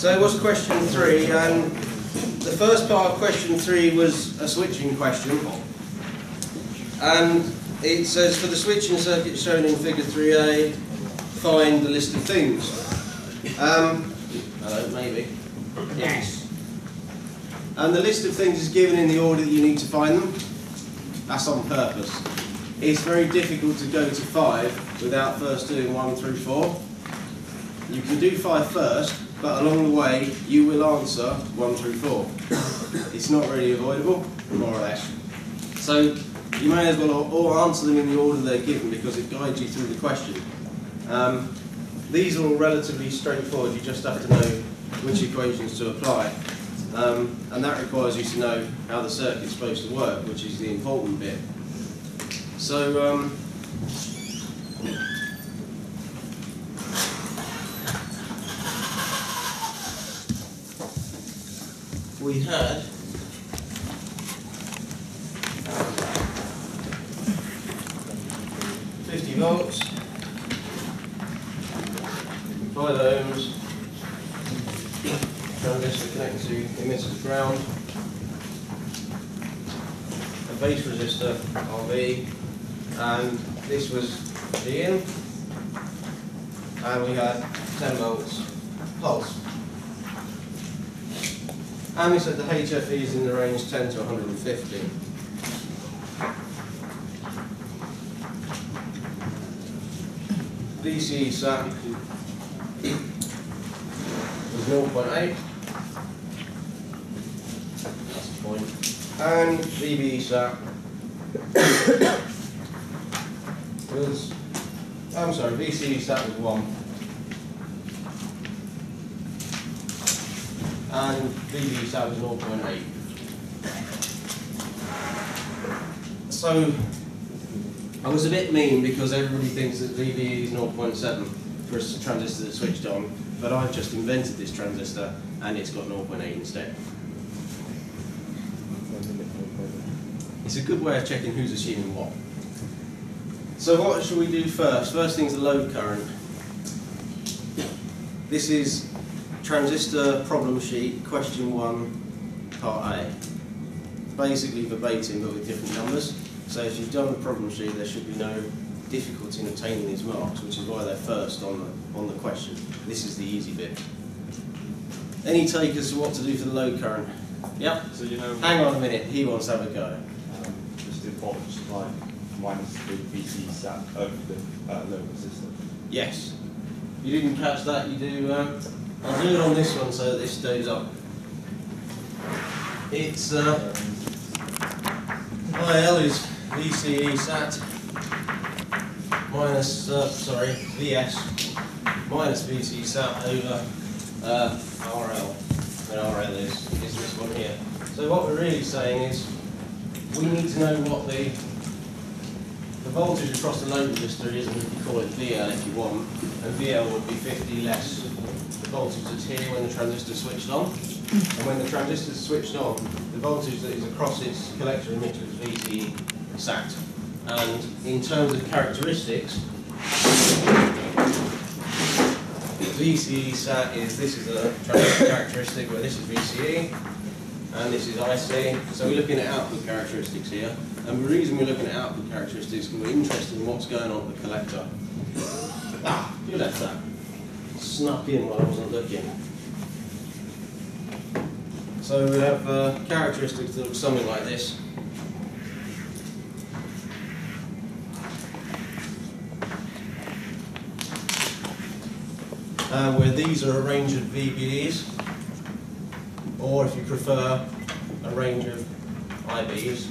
So it was question 3, and the first part of question 3 was a switching question. And it says, for the switching circuit shown in figure 3A, find the list of things. Hello, maybe. Yes. And the list of things is given in the order that you need to find them. That's on purpose. It's very difficult to go to 5 without first doing 1 through 4. You can do 5 first, but along the way you will answer 1 through 4. It's not really avoidable, more or less. So you may as well all answer them in the order they're given because it guides you through the question. These are all relatively straightforward, you just have to know which equations to apply. And that requires you to know how the circuit's supposed to work, which is the important bit. So, we had 50 volts, 5 ohms, transistor connected to emitter ground, a base resistor RV, and this was the in, and we had 10 volts pulse. And we said the HFE is in the range 10 to 150. VCE sat was 0.8. That's the point. And VBE sat was, I'm sorry, VCE sat was 1. And VBE sat was 0.8. So I was a bit mean because everybody thinks that VBE is 0.7 for a transistor that's switched on, but I've just invented this transistor and it's got 0.8 instead. It's a good way of checking who's assuming what. So what should we do first? First thing's the load current. This is transistor problem sheet, question 1, part A. Basically verbatim but with different numbers. So if you've done the problem sheet, there should be no difficulty in obtaining these marks, which is why they're first on the question. This is the easy bit. Any takers to what to do for the load current? Yep. So you know. Hang on a minute, he wants to have a go. Just the voltage supply minus the VC sat over the load resistor. Yes. You didn't catch that, you do. I'll do it on this one so that this stays up. It's IL is VCE sat minus, VS minus VCE sat over RL, and RL is this one here. So what we're really saying is we need to know what the voltage across the load resistor is, and we can call it VL if you want, and VL would be 50 less the voltage that's here when the transistor switched on. And when the transistor is switched on, the voltage that is across its collector emitter is VCE sat. And in terms of characteristics, VCE sat is, this is a transistor characteristic where this is VCE and this is IC. So we're looking at output characteristics here. And the reason we're looking at output characteristics is because we're interested in what's going on with the collector. Ah, who left that? Snuck in while I wasn't looking. So we have characteristics that look something like this. Where these are a range of VBEs, or if you prefer, a range of IBs.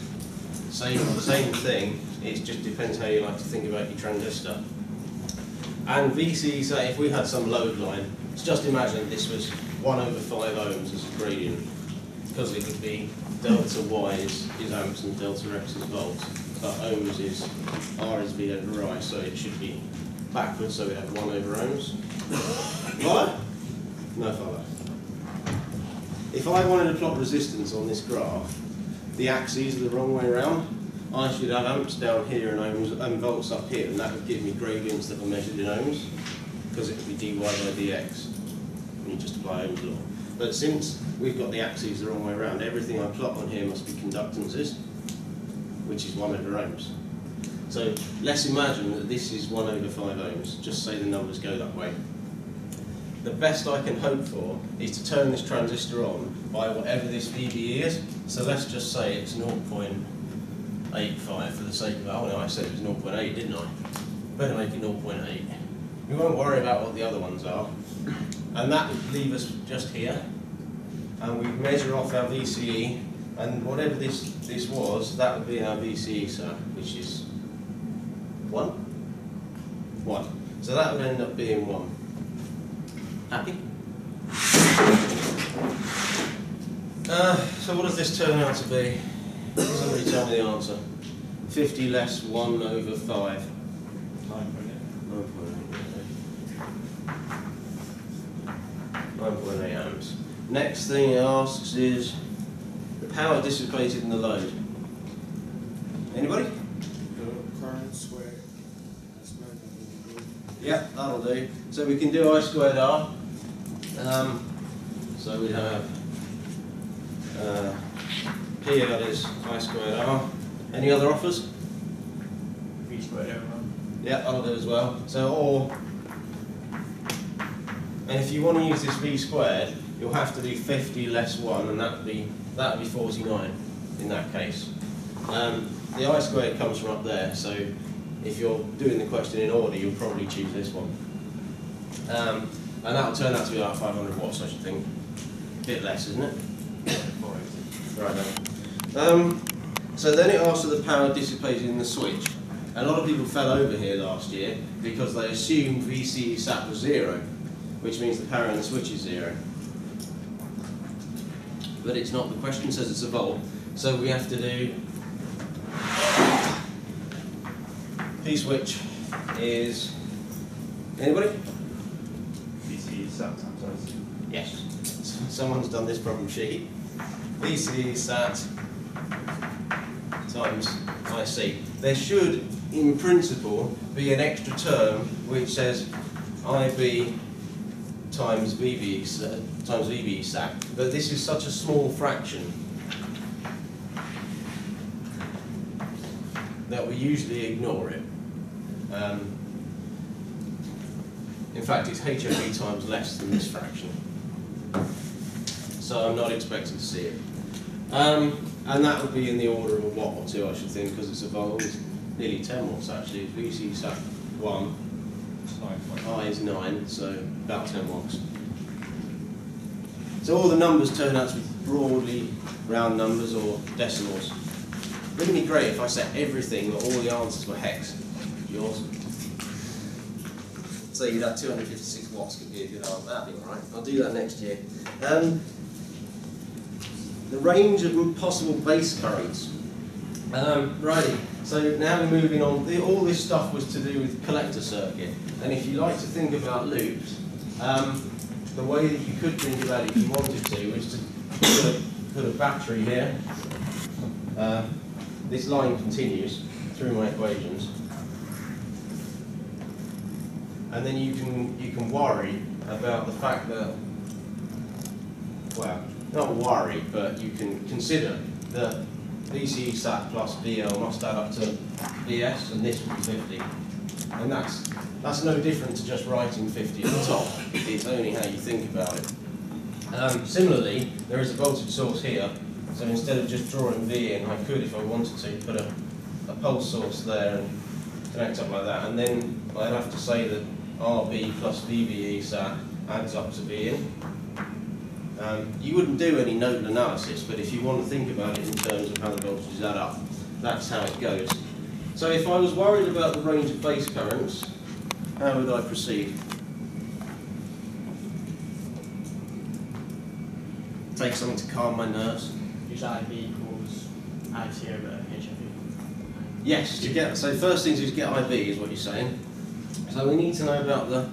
Same thing, it just depends how you like to think about your transistor. And VC, say if we had some load line, let's just imagine this was 1 over 5 ohms as a gradient, because it would be delta Y is amps and delta X is volts, but ohms is R is V over I, so it should be backwards, so we have 1 over ohms. Follow? No follow. If I wanted to plot resistance on this graph, the axes are the wrong way around. I should have amps down here and ohms and volts up here, and that would give me gradients that were measured in ohms, because it would be dy by dx. and you just apply Ohm's law. But since we've got the axes the wrong way around, everything I plot on here must be conductances, which is 1 over ohms. So let's imagine that this is 1 over 5 ohms, just say the numbers go that way. The best I can hope for is to turn this transistor on by whatever this VBE is. So let's just say it's 0.85 for the sake of, oh no, I said it was 0.8, didn't I? Better make it 0.8. We won't worry about what the other ones are. And that would leave us just here. And we measure off our VCE, and whatever this was, that would be our VCE, sir, which is 1? 1. So that would end up being 1. Happy? So what does this turn out to be? Somebody tell me the answer. 50 less 1 over 5. 9.8 amps. Next thing it asks is the power dissipated in the load. Anybody? Current squared. Yeah, that'll do. So we can do I squared R. So we have P out is I squared R. Any other offers? V squared over. Yeah, that'll do as well. So and if you want to use this V squared, you'll have to do 50 less 1, and that would be 49 in that case. The I squared comes from up there, so if you're doing the question in order, you'll probably choose this one. And that'll turn out to be like 500 watts, I should think. A bit less, isn't it? Right then. So then it asks for the power dissipated in the switch. And a lot of people fell over here last year because they assumed VCE sat was 0, which means the power in the switch is 0. But it's not. The question says it's a volt, so we have to do P switch is anybody? VCE sat times IC. Yes. Someone's done this problem sheet. VCE sat times IC. There should, in principle, be an extra term which says IB times VBE sat, but this is such a small fraction that we usually ignore it. In fact, it's HOV times less than this fraction, so I'm not expecting to see it. And that would be in the order of a watt or two, I should think, because it's a volt. It's nearly 10 watts actually. VC sat 1. I is 9, so about 10 watts. So all the numbers turn out to be broadly round numbers or decimals. Wouldn't it be great if I set everything that all the answers were hex? Yours. So you'd have 256 watts could be a good answer. That'd be alright. I'll do that next year. The range of possible base currents. Righty. So now we're moving on. All this stuff was to do with collector circuit. And if you like to think about loops, the way that you could think about it if you wanted to is to put a battery here. This line continues through my equations. And then you can worry about the fact that, well, not worry, but you can consider that VCE sat plus VL must add up to VS, and this would be 50. And that's no different to just writing 50 at the top. It's only how you think about it. Similarly, there is a voltage source here, so instead of just drawing V in, I could, if I wanted to, put a pulse source there and connect up like that, and then I'd have to say that RB plus VBE sat adds up to V in. You wouldn't do any nodal analysis, but if you want to think about it in terms of how the voltages add up, that's how it goes. So if I was worried about the range of base currents, how would I proceed? Take something to calm my nerves. Use IB equals IT over HFE. Yes, so first thing is get IB is what you're saying. So we need to know about the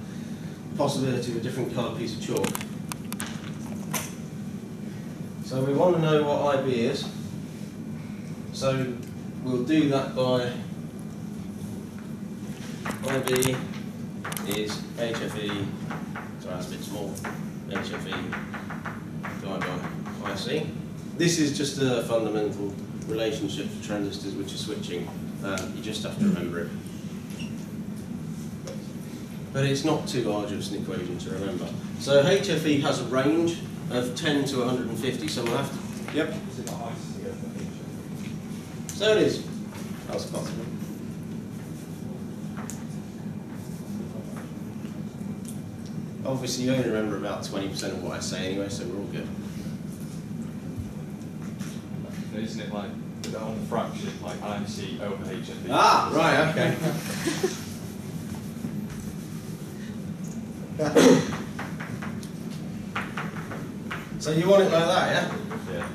possibility of a different coloured piece of chalk. So we want to know what IB is. So we'll do that by IB is HFE, sorry that's a bit small, HFE divided by IC. This is just a fundamental relationship for transistors which are switching. You just have to remember it. But it's not too arduous an equation to remember. So HFE has a range of 10 to 150, so we'll have to... Yep. Is it not IC over HFE? So it is. That was possible. Obviously you only remember about 20% of what I say anyway, so we're all good. Isn't it like the whole fraction, like IC over HFE? Ah, right, okay. So you want it like that, yeah? Yeah.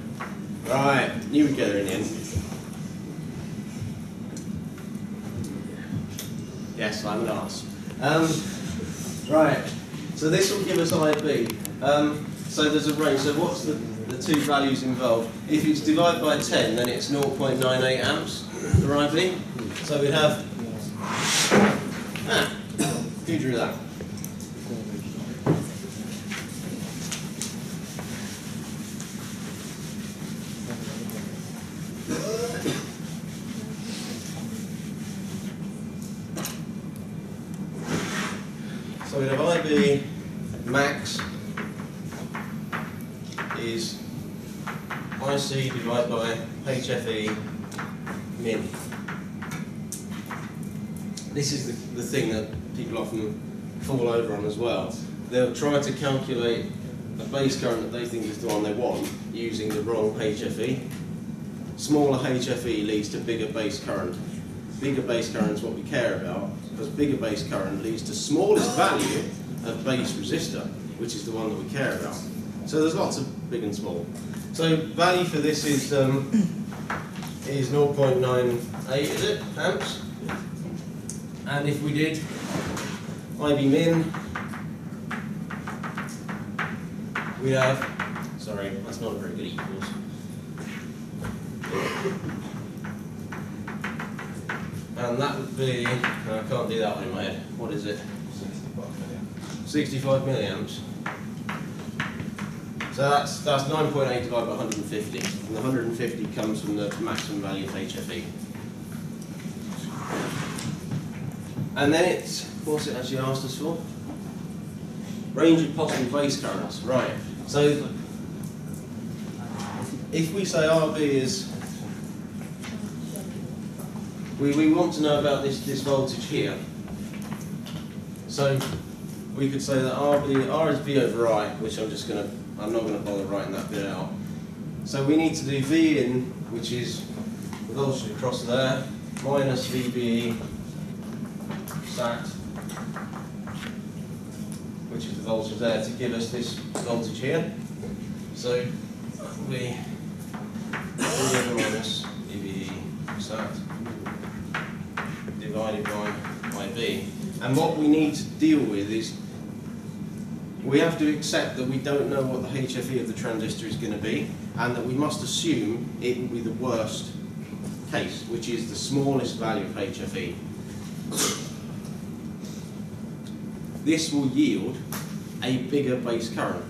Right, knew we'd get there in the end. Yes, I'm an arse. Right, so this will give us IB. So there's a range, so what's the two values involved? If it's divided by 10, then it's 0.98 amps for IB. So we'd have, who drew that? So we'd have IB max is IC divided by HFE min. This is the thing that people often fall over on as well. They'll try to calculate a base current that they think is the one they want using the wrong HFE. Smaller HFE leads to bigger base current. Bigger base current is what we care about, because bigger base current leads to smallest value of base resistor, which is the one that we care about. So there's lots of big and small. So value for this is 0.98, is it, amps? And if we did IB min, we have, sorry, that's not a very good equals. And that would be, I can't do that one in my head, what is it? 65 milliamps. So that's 9.8 divided by 150, and the 150 comes from the maximum value of HFE. And then it's, what's it actually asked us for? Range of possible base currents, right. So if we say RB is, we want to know about this voltage here. So we could say that R is V over I, which I'm not going to bother writing that bit out. So we need to do V in, which is the voltage across there, minus VBE sat, which is the voltage there, to give us this voltage here. So that will be V over minus VBE sat divided by IB. And what we need to deal with is we have to accept that we don't know what the HFE of the transistor is going to be, and that we must assume it will be the worst case, which is the smallest value of HFE. This will yield a bigger base current.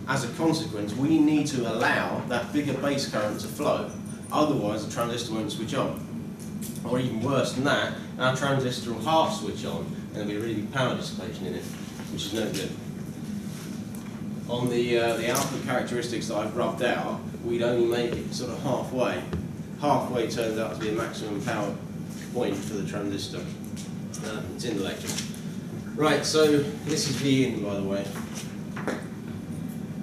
As a consequence, we need to allow that bigger base current to flow, otherwise the transistor won't switch on. Or even worse than that, our transistor will half switch on and there'll be a really big power dissipation in it, which is no good. On the output characteristics that I've rubbed out, we'd only make it sort of halfway. Halfway turns out to be a maximum power point for the transistor. It's in the lecture. Right, so this is V in, by the way.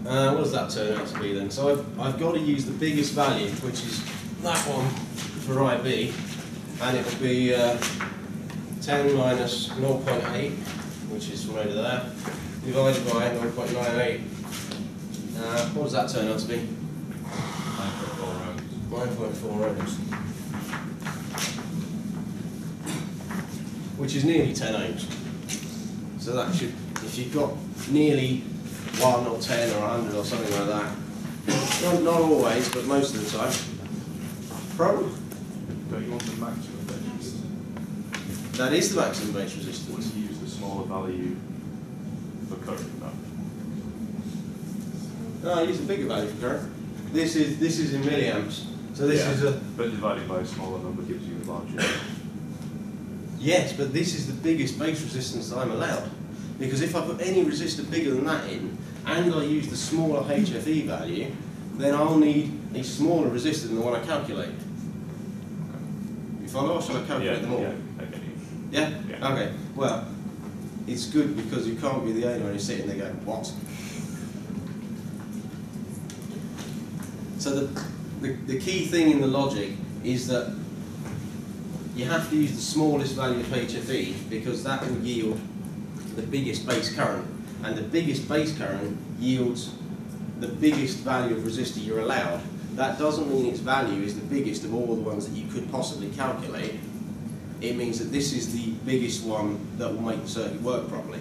What does that turn out to be then? So I've got to use the biggest value, which is that one for IB, and it will be 10 minus 0.8, which is from over there, divided by 0.98. What does that turn out to be? 9.4 ohms. Which is nearly 10 ohms. So that should, if you've got nearly 1 or 10 or 100 or something like that, not always, but most of the time, probably. Don't you want the maximum base resistance? That is the maximum base resistance. Wouldn't you use the smaller value for current? No. No, I use a bigger value for current. This is in milliamps. So this is a... But divided by a smaller number gives you a larger... Yes, but this is the biggest base resistance that I'm allowed. Because if I put any resistor bigger than that in, and I use the smaller HFE value, then I'll need a smaller resistor than the one I calculated. You follow, or shall I calculate them all? Yeah, I get you. Yeah? Yeah. Okay. Well, it's good because you can't be the owner and you're sitting there going, what? So the key thing in the logic is that you have to use the smallest value of HFE because that will yield the biggest base current, and the biggest base current yields the biggest value of resistor you're allowed. That doesn't mean its value is the biggest of all the ones that you could possibly calculate. It means that this is the biggest one that will make the circuit work properly.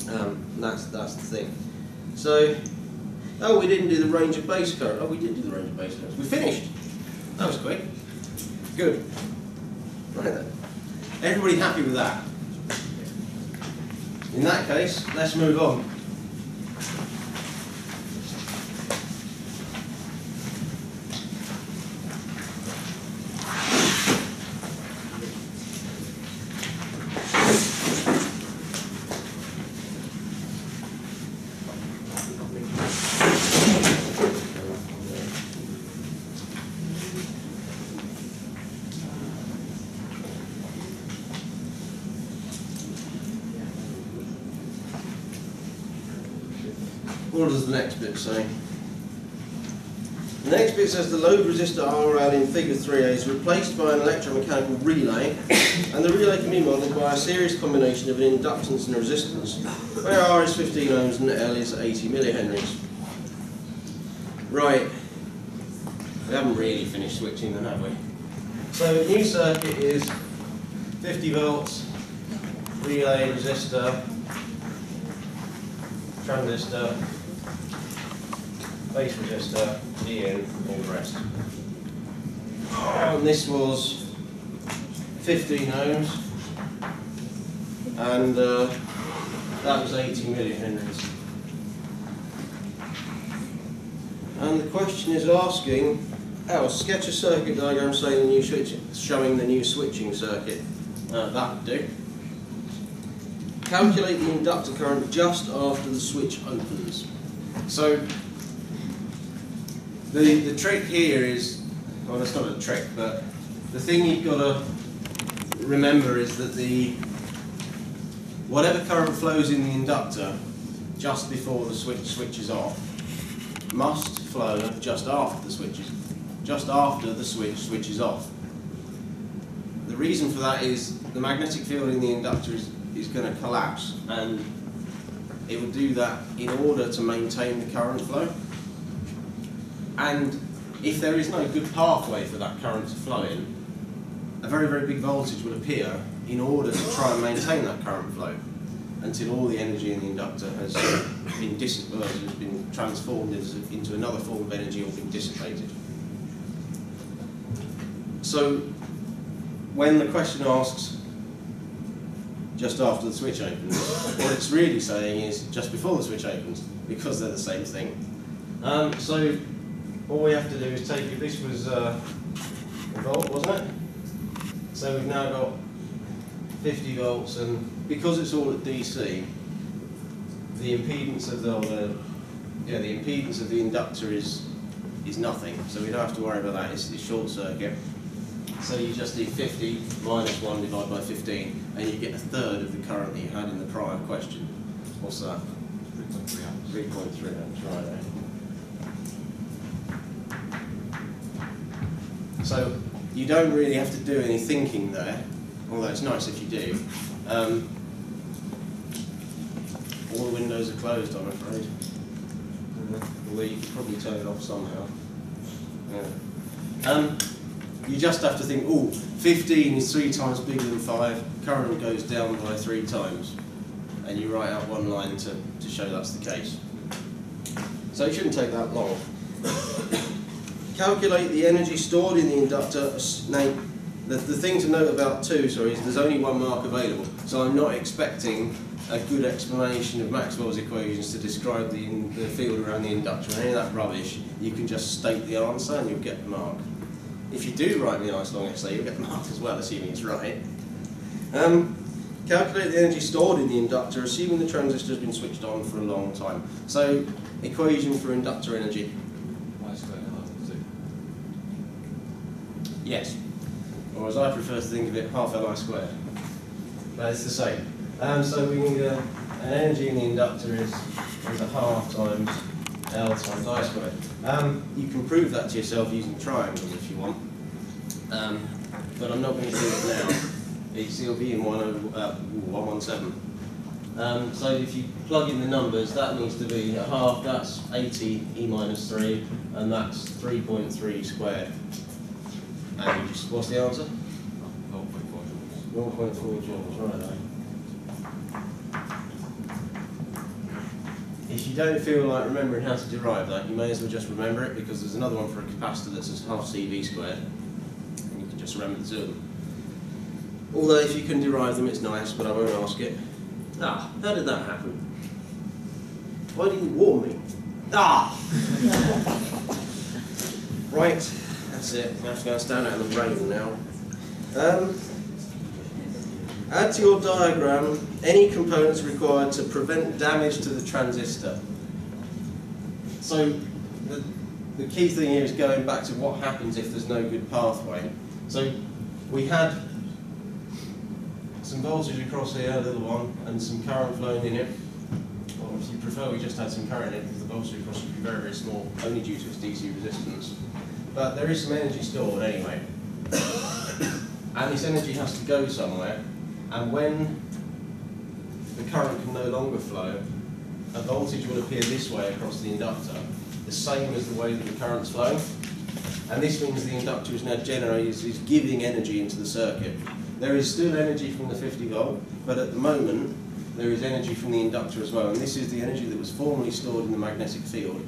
That's the thing. So, oh, we didn't do the range of base current. Oh, we did do the range of base current. We finished. That was quick. Good. Right then. Everybody happy with that? In that case, let's move on. What does the next bit say? The next bit says the load resistor RL in figure 3A is replaced by an electromechanical relay, and the relay can be modelled by a series combination of an inductance and a resistance, where R is 15 ohms and L is 80 millihenries. Right, we haven't really finished switching then, have we? So the new circuit is 50 volts, relay, resistor, transistor, base resistor, DN, all the rest. And this was 15 ohms, and that was 80 millihenries. And the question is asking, sketch a circuit diagram showing the new switching circuit. That would do. Calculate the inductor current just after the switch opens. So the trick here is, well, that's not a trick, but the thing you've got to remember is that whatever current flows in the inductor just before the switch switches off must flow just after the switch switches off. The reason for that is the magnetic field in the inductor is going to collapse, and it will do that in order to maintain the current flow. And if there is no good pathway for that current to flow in, a very, very big voltage will appear in order to try and maintain that current flow until all the energy in the inductor has been transformed into another form of energy or been dissipated. So when the question asks just after the switch opens, what it's really saying is just before the switch opens, because they're the same thing. So all we have to do is take, this was a volt, wasn't it? So we've now got 50 volts, and because it's all at DC, the impedance of the impedance of the inductor is nothing. So we don't have to worry about that. It's short circuit. So you just need 50 minus 1 divided by 15, and you get a third of the current that you had in the prior question. What's that? 3.3 amps. 3.3 amps, right there. So you don't really have to do any thinking there, although it's nice if you do. All the windows are closed, I'm afraid. Although you could probably turn it off somehow. Yeah. You just have to think, 15 is 3 times bigger than 5, current goes down by 3 times. And you write out one line to show that's the case. So it shouldn't take that long. Calculate the energy stored in the inductor. Now, the thing to note about 2, is there's only one mark available. So I'm not expecting a good explanation of Maxwell's equations to describe the field around the inductor and any of that rubbish, you can just state the answer and you'll get the mark. If you do write me a nice long essay, you'll get the mark as well, assuming it's right. Calculate the energy stored in the inductor, assuming the transistor has been switched on for a long time. So, equation for inductor energy. Y squared half of 2. Yes. Or as I prefer to think of it, half Li squared. But it's the same. So we need an energy in the inductor is a half times L times I squared. You can prove that to yourself using triangles if you want. But I'm not going to do it now. It'll be in 117. So if you plug in the numbers, that needs to be a half, that's 80 E minus 3, and that's 3.3 squared. And you just, what's the answer? 0.4 joules, right. If you don't feel like remembering how to derive that, you may as well just remember it, because there's another one for a capacitor that says half CV squared, and you can just remember the two of them. Although if you can derive them, it's nice, but I won't ask it. Ah, how did that happen? Why didn't you warn me? Ah! Right, that's it. I have to go and stand out in the rain now. Add to your diagram any components required to prevent damage to the transistor. So the key thing here is going back to what happens if there's no good pathway. So we had some voltage across here, a little one, and some current flowing in it. Or if you prefer, we just had some current in it, because the voltage across should be very, very small, only due to its DC resistance. But there is some energy stored anyway. And this energy has to go somewhere. And when the current can no longer flow, a voltage will appear this way across the inductor, the same as the way that the current's flowing. And this means the inductor is now is giving energy into the circuit. There is still energy from the 50 volt, but at the moment there is energy from the inductor as well. And this is the energy that was formerly stored in the magnetic field,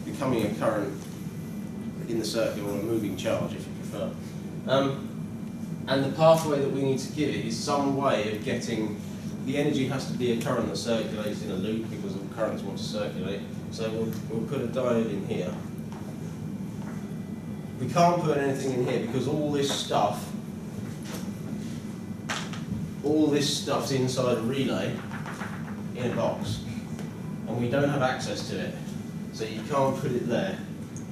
becoming a current in the circuit, or a moving charge if you prefer. And the pathway that we need to give it is some way of getting, the energy has to be a current that circulates in a loop, because all currents want to circulate. So we'll put a diode in here. We can't put anything in here because all this stuff's inside a relay in a box, and we don't have access to it. So you can't put it there,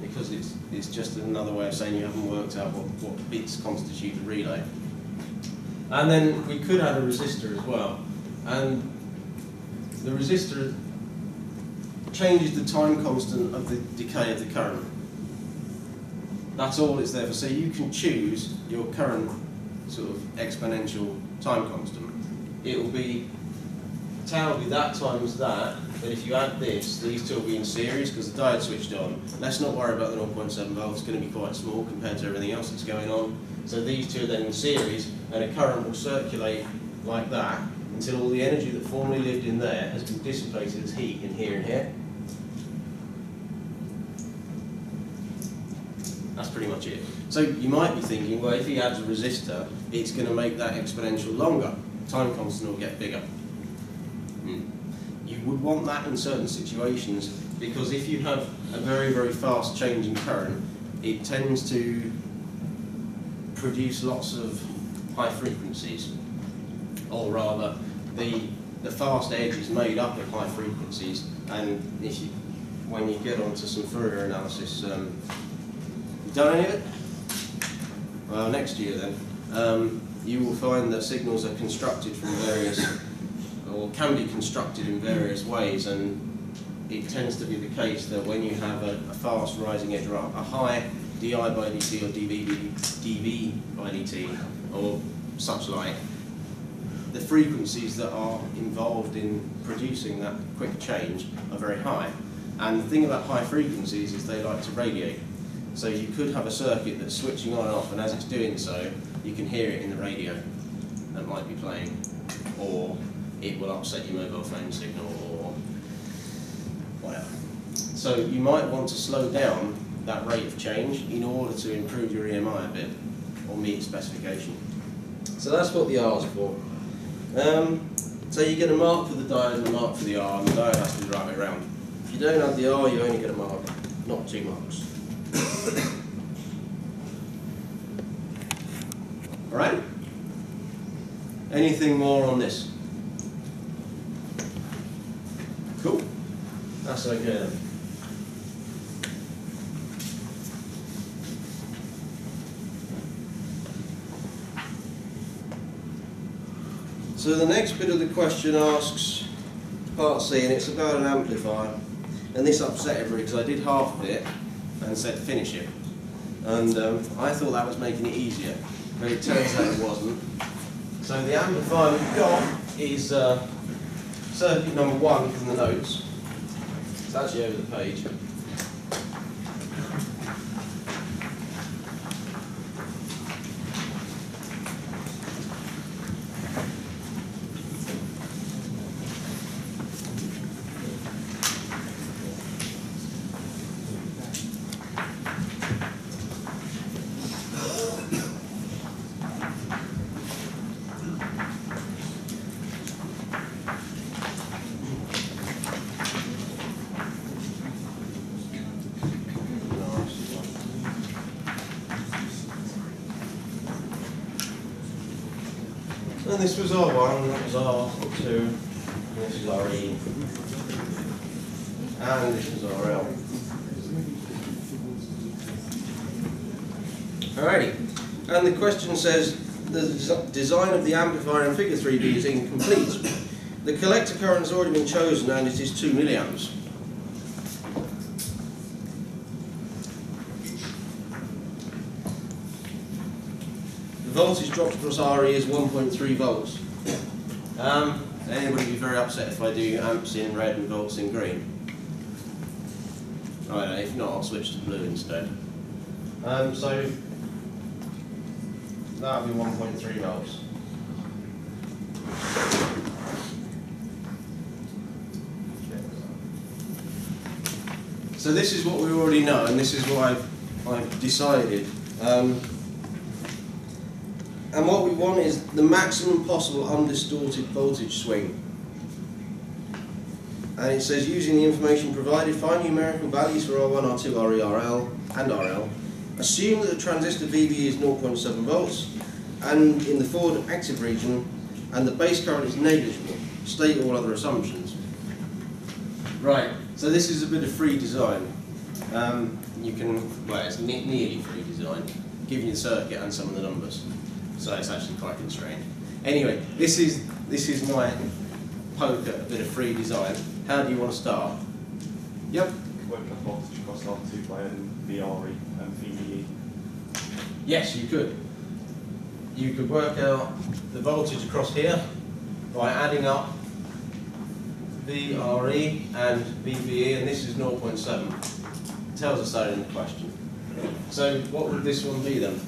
because it's just another way of saying you haven't worked out what bits constitute a relay. And then we could add a resistor as well. And the resistor changes the time constant of the decay of the current. That's all it's there for. So you can choose your current sort of exponential time constant. It will be tau will be that times that, but if you add this, these two will be in series because the diode switched on. Let's not worry about the 0.7 volts, it's going to be quite small compared to everything else that's going on. So these two are then in series, and a current will circulate like that until all the energy that formerly lived in there has been dissipated as heat in here and here. That's pretty much it. So you might be thinking, well, if he adds a resistor, it's going to make that exponential longer. Time constant will get bigger. You would want that in certain situations, because if you have a very, very fast change in current, it tends to produce lots of high frequencies, or rather, the fast edge is made up of high frequencies, and when you get onto some Fourier analysis, you've done any of it? Well, next year then, you will find that signals are constructed from various, or can be constructed in various ways, and it tends to be the case that when you have a fast rising edge, or a high di by dt or dv by dt or such like, the frequencies that are involved in producing that quick change are very high. And the thing about high frequencies is they like to radiate. So you could have a circuit that's switching on and off, and as it's doing so, you can hear it in the radio that might be playing, or it will upset your mobile phone signal, or whatever. So you might want to slow down that rate of change in order to improve your EMI a bit, or meet specification. So that's what the R is for. So you get a mark for the diode and a mark for the R, and the diode has to be the right way around. If you don't have the R, you only get a mark, not 2 marks. Alright? Anything more on this? Cool. That's okay then. So the next bit of the question asks, part C, and it's about an amplifier. And this upset everybody because I did half of it and said finish it. And I thought that was making it easier, but it turns out it wasn't. So the amplifier we've got is circuit number 1 from the notes. It's actually over the page. And this was R1, that was R2, and this is RE, and this was RL. Alrighty, and the question says the design of the amplifier in figure 3b is incomplete. The collector current has already been chosen and it is 2 milliamps. The voltage dropped across RE is 1.3 volts. Anybody be very upset if I do amps in red and volts in green? Right, if not, I'll switch to blue instead. So that'll be 1.3 volts. So this is what we already know, and this is what I've decided. And what we want is the maximum possible undistorted voltage swing. And it says, using the information provided, find numerical values for R1, R2, RE, RL, and RL. Assume that the transistor VB is 0.7 volts, and in the forward active region, and the base current is negligible. State all other assumptions. Right, so this is a bit of free design. You can, well, it's nearly free design, giving you the circuit and some of the numbers. So it's actually quite constrained. Anyway, this is my poke at a bit of free design. How do you want to start? Yep. Work out voltage across R2 by VRE and VBE. Yes, you could. You could work out the voltage across here by adding up VRE and VBE, and this is 0.7. It tells us that in the question. So what would this one be then?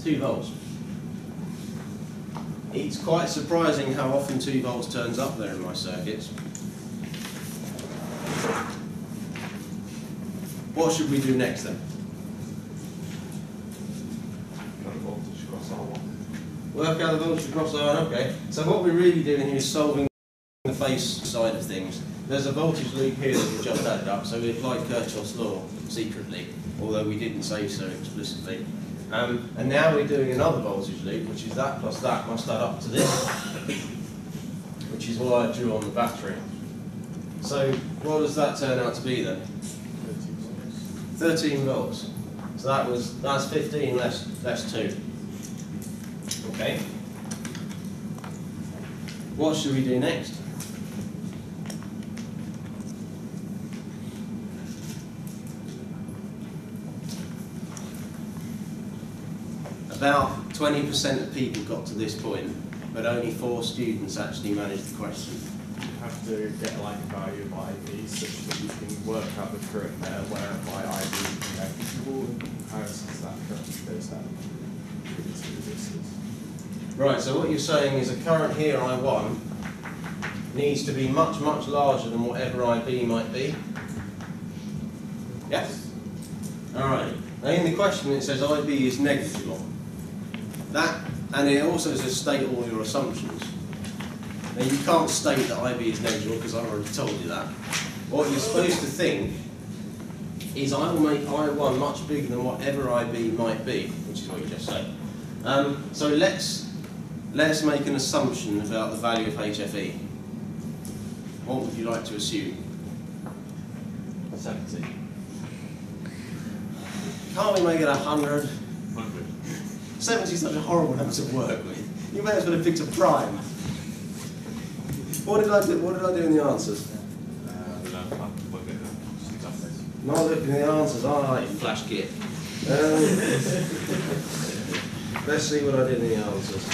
2 volts. It's quite surprising how often 2 volts turns up there in my circuits. What should we do next then? Voltage across R1. Work out the voltage across R1, okay. So what we're really doing here is solving the face side of things. There's a voltage loop here that we just added up, so we applied Kirchhoff's law secretly, although we didn't say so explicitly. And now we're doing another voltage loop, which is that plus that must add up to this, which is why I drew on the battery. So what does that turn out to be then? 13 volts. So that's 15 less 2. Okay. What should we do next? About 20% of people got to this point, but only 4 students actually managed the question. You have to get like a value of IB such that you can work out the current there, whereby IB is negligible in comparison to that current goes down through the 2 resistors. Right, so what you're saying is a current here, I1, needs to be much, much larger than whatever IB might be? Yes? Alright, now in the question it says IB is negligible. That, and it also says state all your assumptions. Now you can't state that IB is negligible because I've already told you that. What you're supposed to think is I will make I1 much bigger than whatever IB might be, which is what you just said. So let's make an assumption about the value of HFE. What would you like to assume? 70. Can't we make it 100? 100. 70 is such a horrible number to work with. You may as well have picked a prime. What did I do in the answers? Not looking at the answers, you flash kit. Let's see what I did in the answers.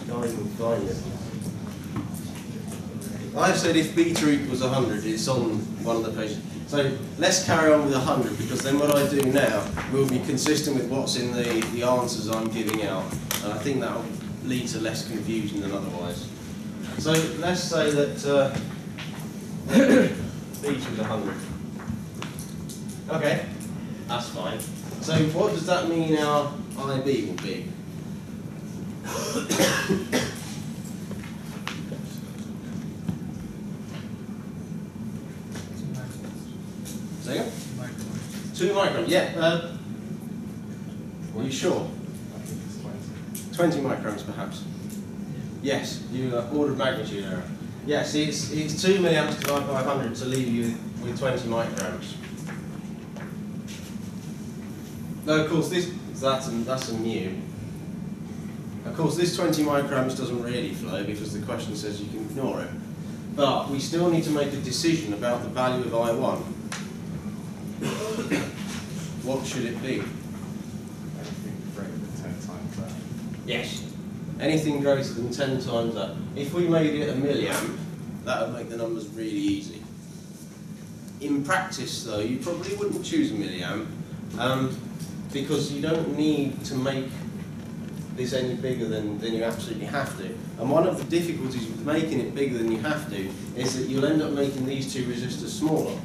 Can't even find it. I said if beta equals 100, it's on one of the pages. So let's carry on with 100, because then what I do now will be consistent with what's in the answers I'm giving out. And I think that will lead to less confusion than otherwise. So let's say that beta is 100. Okay, that's fine. So what does that mean our IB will be? Second? 2 microns, yeah. Are you sure? I think it's 20 microns perhaps? Yes, you order of magnitude error. Yes, it's 2 milliamps divided by 100 to leave you with 20 microns. Now, of course, that's a mu. Of course, this 20 microns doesn't really flow because the question says you can ignore it. But we still need to make a decision about the value of I1. What should it be? anything greater than 10 times that. Yes. Anything greater than 10 times that. If we made it a milliamp, that would make the numbers really easy. In practice, though, you probably wouldn't choose a milliamp because you don't need to make this any bigger than you absolutely have to. And one of the difficulties with making it bigger than you have to is that you'll end up making these two resistors smaller.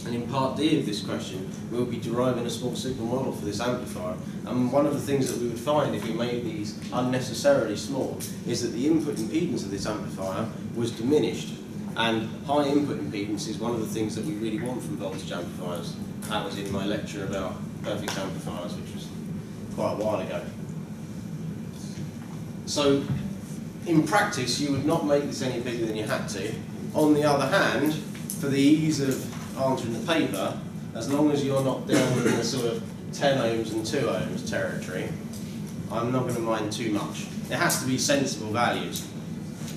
And in part D of this question, we'll be deriving a small signal model for this amplifier. And one of the things that we would find if we made these unnecessarily small is that the input impedance of this amplifier was diminished. And high input impedance is one of the things that we really want from voltage amplifiers. That was in my lecture about perfect amplifiers, which was quite a while ago. So, in practice, you would not make this any bigger than you had to. On the other hand, for the ease of answering the paper, as long as you're not down in the sort of 10 ohms and 2 ohms territory, I'm not going to mind too much. It has to be sensible values.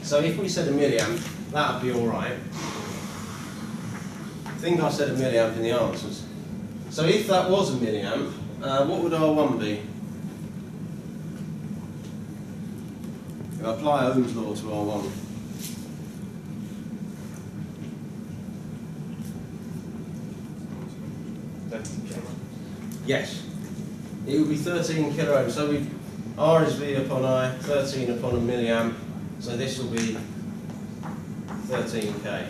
So if we said a milliamp, that would be all right. I think I said a milliamp in the answers. So if that was a milliamp, what would R1 be? If I apply Ohm's law to R1. Yes. It would be 13 kilo ohms. So we've R is V upon I, 13 upon a milliamp. So this will be 13k.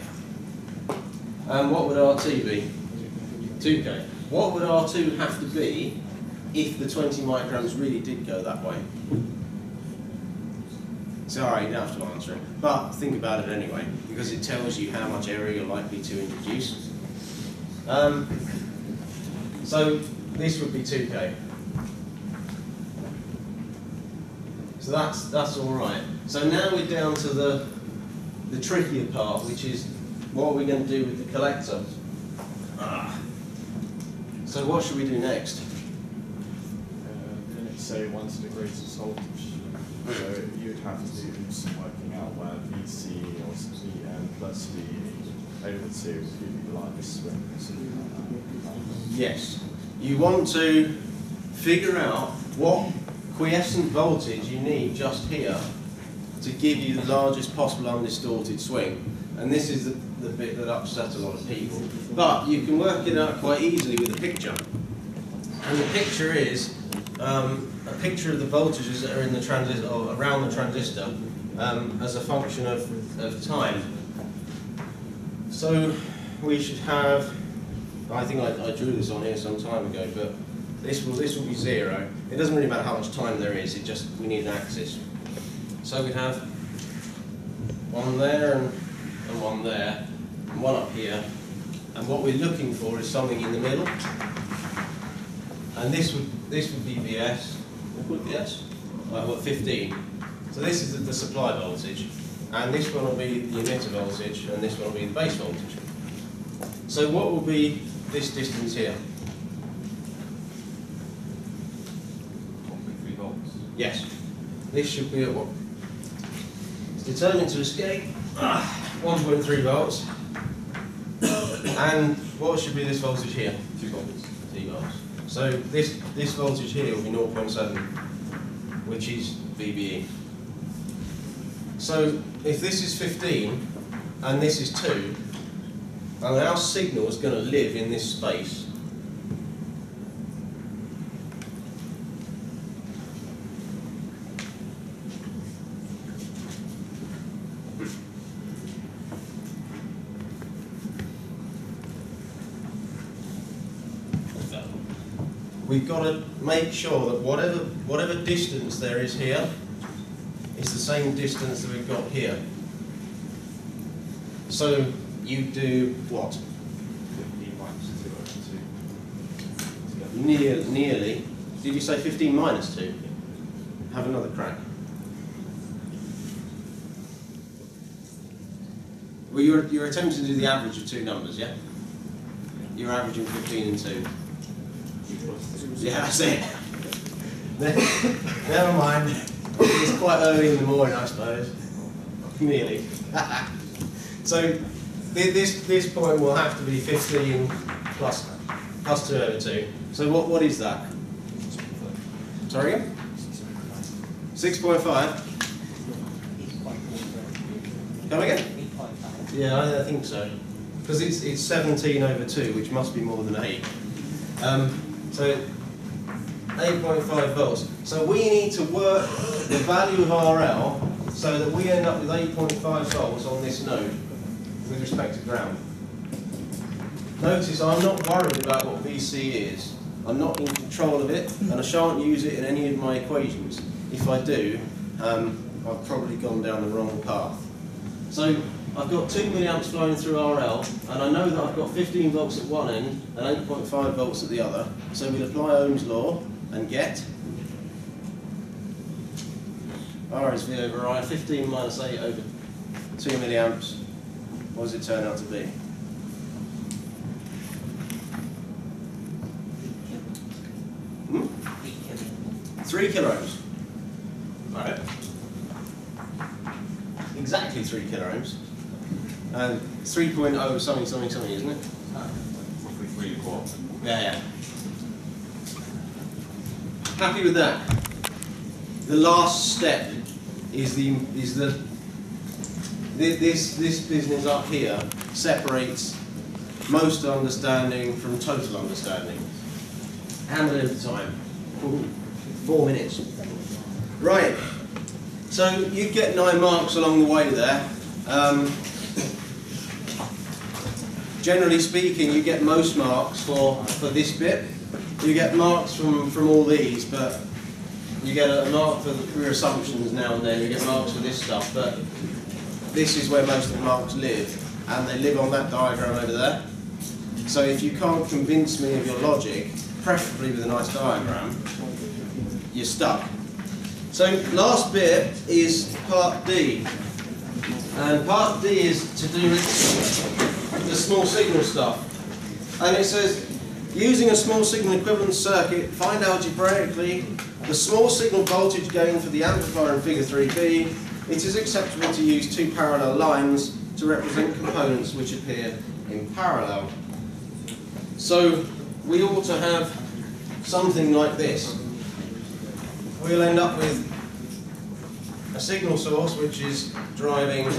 And what would R2 be? 2k. What would R2 have to be if the 20 microns really did go that way? Sorry, you don't have to answer it, but think about it anyway, because it tells you how much error you're likely to introduce. So this would be 2k. So that's all right. So now we're down to the trickier part, which is what are we going to do with the collector? So what should we do next? Then it's say 1 to the greatest voltage. So you'd have to do some working out where VC or Vn plus V over 2 would give you the largest swing. Yes. You want to figure out what quiescent voltage you need just here to give you the largest possible undistorted swing. And this is the bit that upsets a lot of people. But you can work it out quite easily with a picture. And the picture is a picture of the voltages that are in the transistor, or around the transistor, as a function of time. So we should have, I think I drew this on here some time ago, but this will be 0. It doesn't really matter how much time there is, we need an axis. So we have one there and one there, and one up here. And what we're looking for is something in the middle. And this would be VS. What would VS? Well, what, 15. So this is the supply voltage. And this one will be the emitter voltage, and this one will be the base voltage. So what will be this distance here? 1.3 volts. Yes. This should be at what? It's determined to escape 1.3 volts. And what should be this voltage here? 2 volts. 2 volts. So this voltage here will be 0.7, which is VBE. So if this is 15 and this is 2, and our signal is going to live in this space. We've got to make sure that whatever distance there is here is the same distance that we've got here. So you do what? 15 minus 2 over 2. Nearly. Did you say 15 minus 2? Have another crack. Well, you're attempting to do the average of 2 numbers, yeah? You're averaging 15 and 2. Yeah, that's it. Never mind. It's quite early in the morning, I suppose. Nearly. So this point will have to be 15 plus 2 over 2. So what is that? Sorry again? 6.5. Come again? Yeah, I think so. Because it's 17 over 2, which must be more than 8. So 8.5 volts. So we need to work the value of RL so that we end up with 8.5 volts on this node with respect to ground. Notice I'm not worried about what VC is. I'm not in control of it, and I shan't use it in any of my equations. If I do, I've probably gone down the wrong path. So I've got 2 milliamps flowing through RL, and I know that I've got 15 volts at one end and 8.5 volts at the other. So we'll apply Ohm's law and get R is V over I, 15 minus 8 over 2 milliamps. What does it turn out to be? Hmm? 3 kiloohms. Right. Exactly 3 kiloohms. And 3.0 something, isn't it? Roughly 3 quarts. Yeah. Happy with that? The last step is this business up here separates most understanding from total understanding. How many of the time? 4 minutes. Right. So you get 9 marks along the way there. Generally speaking, you get most marks for this bit. You get marks from all these, but you get a mark for your assumptions now and then. You get marks for this stuff, but this is where most of the marks live, and they live on that diagram over there. So if you can't convince me of your logic, preferably with a nice diagram, you're stuck. So last bit is part D, and part D is to do with the small signal stuff. And it says, using a small signal equivalence circuit, find algebraically the small signal voltage gain for the amplifier in figure 3b. It is acceptable to use 2 parallel lines to represent components which appear in parallel. So we ought to have something like this. We'll end up with a signal source which is driving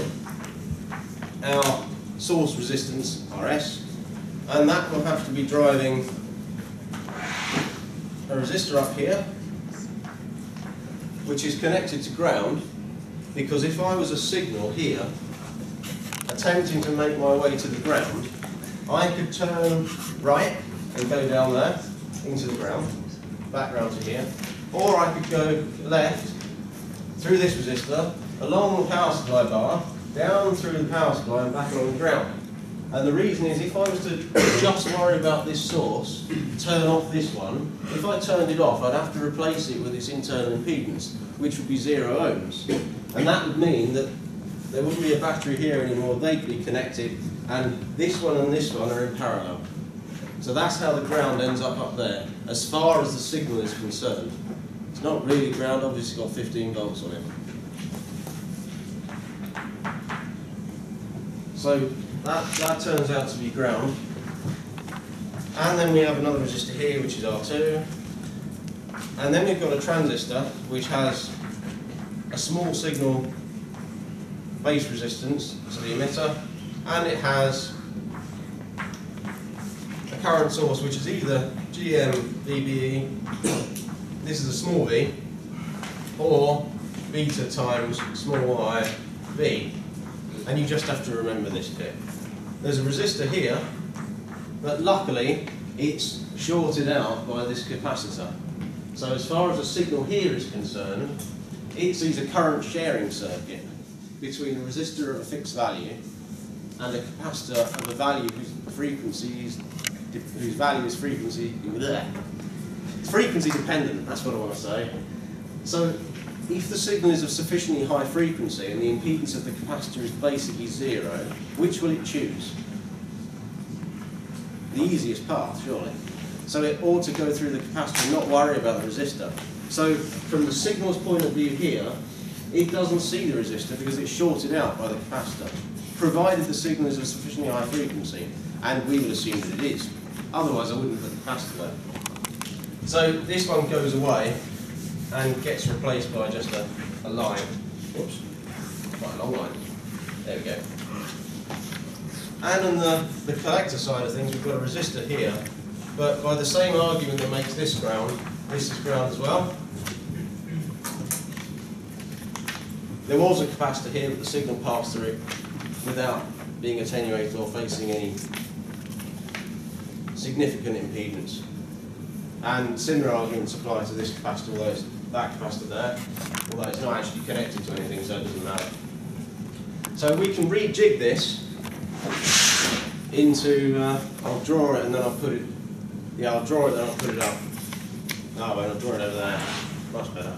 our source resistance, RS, and that will have to be driving a resistor up here, which is connected to ground, because if I was a signal here, attempting to make my way to the ground, I could turn right and go down there into the ground, back round to here, or I could go left through this resistor, along the power supply bar, down through the power supply and back along the ground. And the reason is, if I was to just worry about this source, turn off this one, if I turned it off, I'd have to replace it with its internal impedance, which would be 0 ohms. And that would mean that there wouldn't be a battery here anymore, they'd be connected, and this one and this one are in parallel. So that's how the ground ends up there, as far as the signal is concerned. It's not really ground, obviously got 15 volts on it. So that turns out to be ground. And then we have another resistor here, which is R2. And then we've got a transistor, which has a small signal base resistance to the emitter, and it has a current source, which is either GM VBE, this is a small v, or beta times small I V. And you just have to remember this bit. There's a resistor here, but luckily it's shorted out by this capacitor. So as far as the signal here is concerned, it sees a current sharing circuit between a resistor of a fixed value and a capacitor of a value whose value is frequency dependent, that's what I want to say. So if the signal is of sufficiently high frequency and the impedance of the capacitor is basically 0, which will it choose? The easiest path, surely. So it ought to go through the capacitor and not worry about the resistor. So from the signal's point of view here, it doesn't see the resistor because it's shorted out by the capacitor, provided the signal is of sufficiently high frequency, and we will assume that it is. Otherwise I wouldn't put the capacitor there. So this one goes away and gets replaced by just a line. Whoops, quite a long line. There we go. And on the collector side of things, we've got a resistor here, but by the same argument that makes this ground, this is ground as well. There was a capacitor here, but the signal passed through it without being attenuated or facing any significant impedance. And similar arguments apply to this capacitor, although it's that capacitor there, although it's not actually connected to anything, so it doesn't matter. So we can rejig this into, I'll draw it and then I'll put it, yeah, I'll draw it then I'll put it up. Oh, well, I'll draw it over there, much better.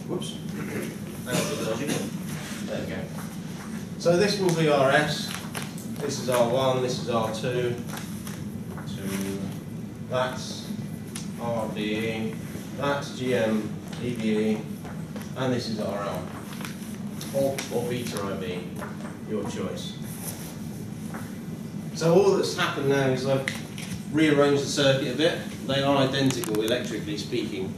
Whoops. There we go. So this will be RS, this is R1, this is R2, that's RBE, that's GM EBE, and this is RL, or beta IB, your choice. So all that's happened now is I've rearranged the circuit a bit. They are identical electrically speaking.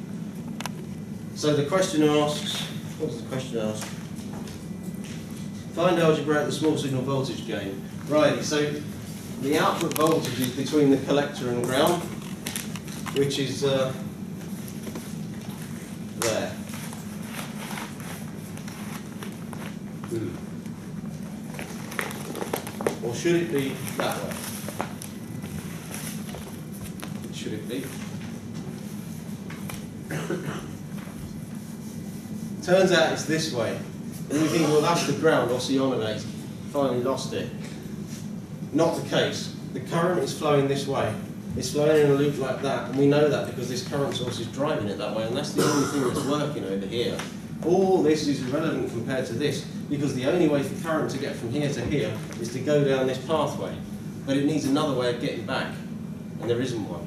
So the question asks, what does the question ask? Find algebraic the small signal voltage gain. Right, so the output voltage is between the collector and ground, which is there. Or should it be that way? Should it be? Turns out it's this way. And you think, well, that's the ground, oscillonate. Finally lost it. Not the case. The current is flowing this way. It's flowing in a loop like that, and we know that because this current source is driving it that way, and that's the only thing that's working over here. All this is irrelevant compared to this, because the only way for current to get from here to here is to go down this pathway. But it needs another way of getting back, and there isn't one.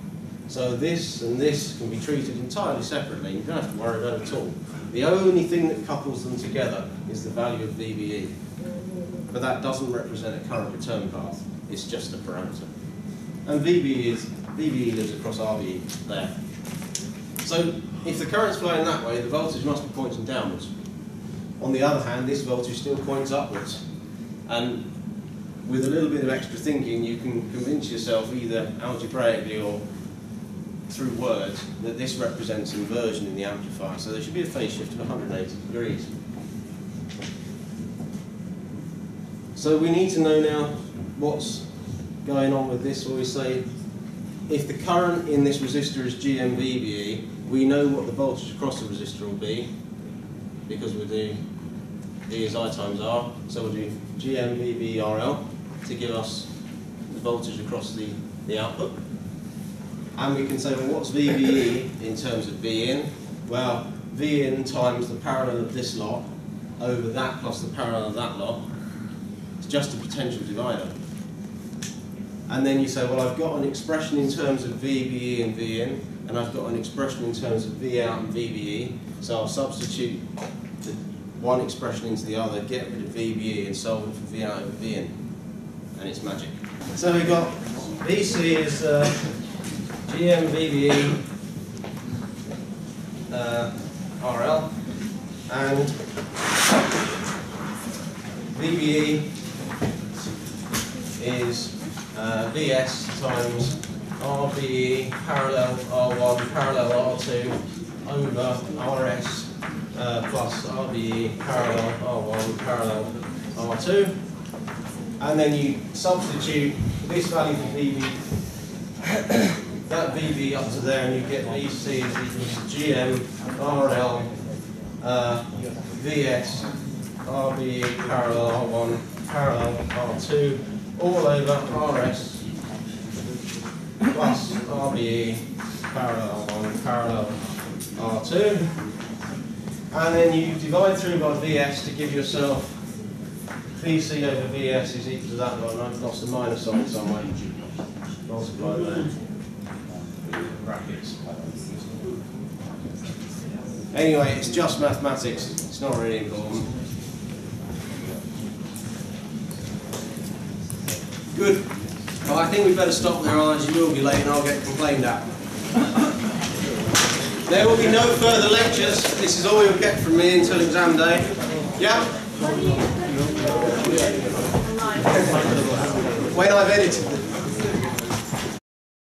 So this and this can be treated entirely separately. You don't have to worry about it at all. The only thing that couples them together is the value of VBE. But that doesn't represent a current return path. It's just a parameter. And VBE lives across RBE there. So if the current's flowing that way, the voltage must be pointing downwards. On the other hand, this voltage still points upwards. And with a little bit of extra thinking, you can convince yourself either algebraically or through words that this represents inversion in the amplifier. So there should be a phase shift of 180 degrees. So we need to know now what's going on with this, where we say if the current in this resistor is GM-VBE, we know what the voltage across the resistor will be, because we'll do E is I times R, so we'll do GM-VBE-RL to give us the voltage across the output. And we can say, well, what's VBE in terms of V in? Well, V in times the parallel of this lot over that plus the parallel of that lot is just a potential divider. And then you say, well, I've got an expression in terms of VBE and V in, and I've got an expression in terms of V out and VBE, so I'll substitute the one expression into the other, get rid of VBE and solve it for V out over V in, and it's magic. So we've got VC is GM VBE RL, and VBE is VS times RBE parallel R1 parallel R2 over RS plus RBE parallel R1 parallel R2, and then you substitute this value for VB, that VB up to there, and you get VC is equal to GM RL VS RBE parallel R1 parallel R2 all over RS plus RBE parallel R1 parallel R2, and then you divide through by VS to give yourself VC over VS is equal to that one. I've lost a minus sign somewhere. Multiply there. Brackets. Anyway, it's just mathematics. It's not really important. Good. Well, I think we better stop there, otherwise you will be late and I'll get complained at. There will be no further lectures. This is all you'll get from me until exam day. Yeah? When I've edited them.